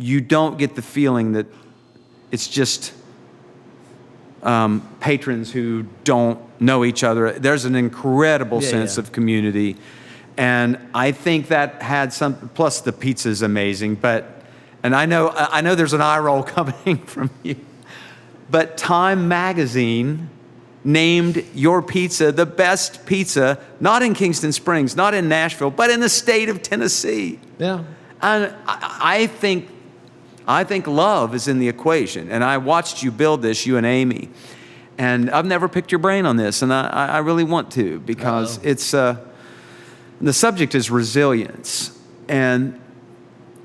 you don't get the feeling that it's just patrons who don't know each other. There's an incredible sense of community. And I think that had some, plus the pizza's amazing, and I know there's an eye roll coming from you, but Time Magazine named your pizza the best pizza, not in Kingston Springs, not in Nashville, but in the state of Tennessee. Yeah. And I think love is in the equation. And I watched you build this, you and Amy. And I've never picked your brain on this, and I really want to, because it's the subject is resilience. And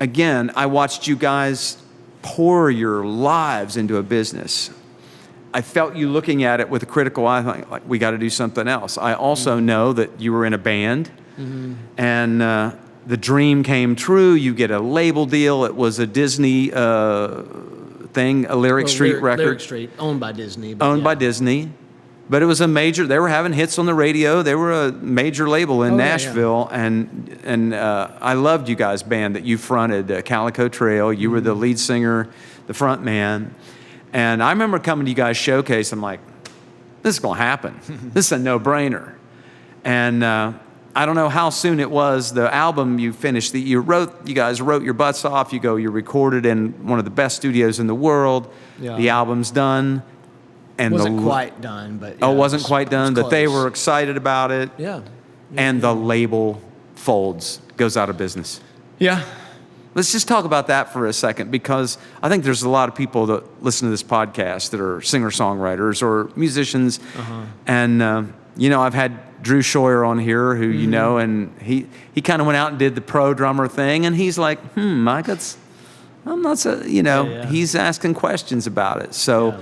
again, I watched you guys pour your lives into a business. I felt you looking at it with a critical eye, like we got to do something else. I also know that you were in a band, and the dream came true. You get a label deal. It was a Disney thing, a Lyric Street record. Lyric Street, owned by Disney. Owned by Disney. But it was a major, they were having hits on the radio. They were a major label in Nashville. And I loved you guys' band that you fronted, Calico Trail. You were the lead singer, the front man. And I remember coming to you guys' showcase. I'm like, this is going to happen. This is a no-brainer. And I don't know how soon it was, the album you finished, you guys wrote your butts off. You recorded in one of the best studios in the world. Yeah. The album's done. And wasn't quite done, but it wasn't quite done, but they were excited about it. Yeah. And the label folds, goes out of business. Yeah. Let's just talk about that for a second, because I think there's a lot of people that listen to this podcast that are singer-songwriters or musicians. And, I've had Drew Scheuer on here, who you know, and he kind of went out and did the pro drummer thing, and he's like, Mike, I'm not so, he's asking questions about it. So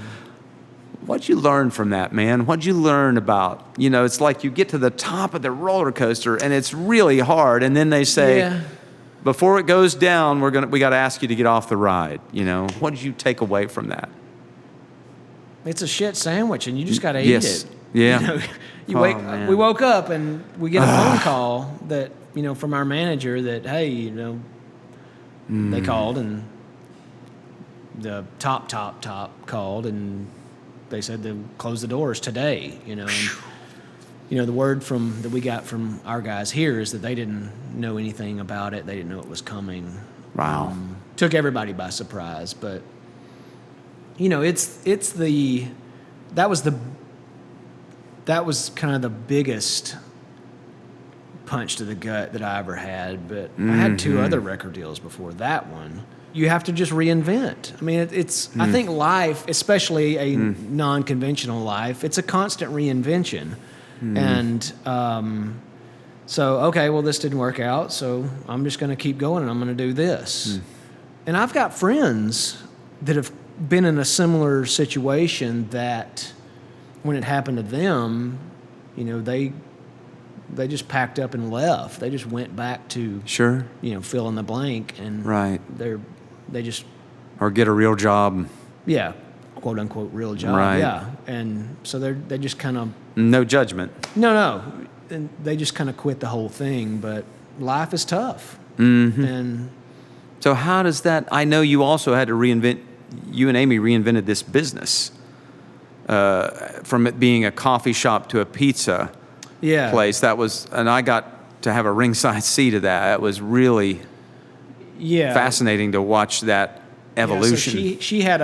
what'd you learn from that, man? What'd you learn about, it's like you get to the top of the roller coaster and it's really hard, and then they say, before it goes down, we got to ask you to get off the ride. What did you take away from that? It's a shit sandwich, and you just got to eat it. Yeah. We woke up and we get a phone call that, from our manager that, hey, they called, and the top called, and they said they'll close the doors today, and the word that we got from our guys here is that they didn't know anything about it. They didn't know it was coming. Wow. Took everybody by surprise, but that was kind of the biggest punch to the gut that I ever had. But I had 2 other record deals before that one. You have to just reinvent. I mean, I think life, especially a non-conventional life, it's a constant reinvention. And this didn't work out, so I'm just going to keep going, and I'm going to do this. And I've got friends that have been in a similar situation that when it happened to them, they just packed up and left. They just went back to fill in the blank, and they just or get a real job. Yeah, quote unquote real job. Right. Yeah, and so they just kind of no judgment. No, and they just kind of quit the whole thing. But life is tough. And so how does that? I know you also had to reinvent. You and Amy reinvented this business from it being a coffee shop to a pizza place. That was, and I got to have a ringside seat of that. It was really fascinating to watch that evolution. So she had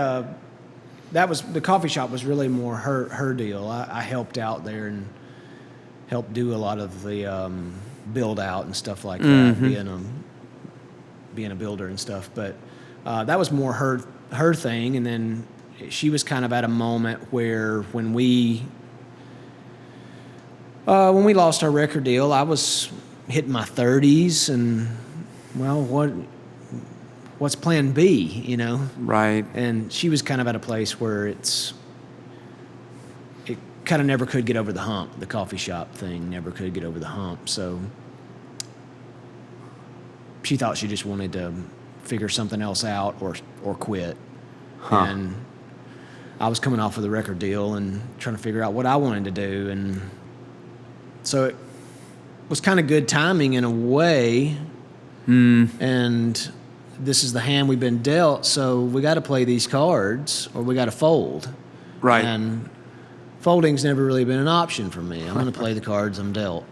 the coffee shop was really more her deal. I helped out there and helped do a lot of the build out and stuff like that, being a builder and stuff. But that was more her thing. And then she was kind of at a moment where when we lost our record deal, I was hitting my 30s, and what's plan B, Right. And she was kind of at a place where it kind of never could get over the hump. The coffee shop thing never could get over the hump. So she thought she just wanted to figure something else out or quit. And I was coming off of the record deal and trying to figure out what I wanted to do. And so it was kind of good timing in a way. And this is the hand we've been dealt, so we got to play these cards or we got to fold. Right. And folding's never really been an option for me. I'm going to play the cards I'm dealt.